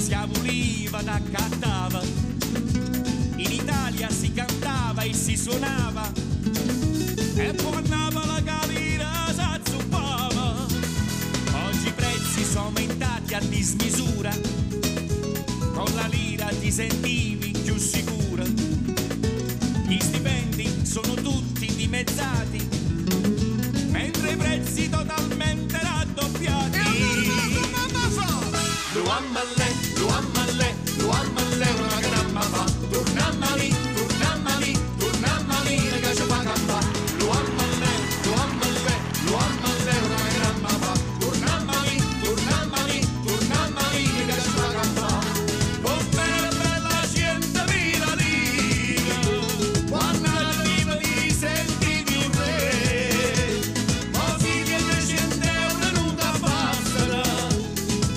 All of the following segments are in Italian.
si avuliva t'accattava, in Italia si cantava e si suonava, e poi andava la calira s'azzuppava. Oggi i prezzi sono aumentati a dismisura, con la lira ti sentivi più sicura, gli stipendi sono tutti dimezzati, mentre i prezzi totalmente raddoppiati. Luammale, luammale, luammale, una gramma fa, tornamma lì, che ci fa campà. Luammale, luammale, luammale, una gramma fa, tornamma lì, che ci fa campà. Con bella gente vita lira, quando arriva ti senti più re, ma si chiede 100 euro non t'abbassano,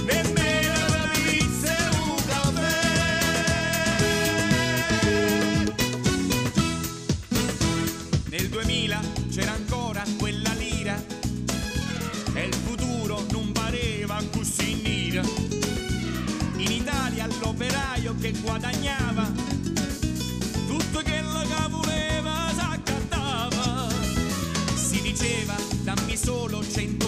nemmeno la pizza e un caffè. Nel 2000 c'era ancora quella lira e il futuro non pareva così nera. In Italia l'operaio che guadagnava tutto quello che voleva s'accattava. Si diceva dammi solo 100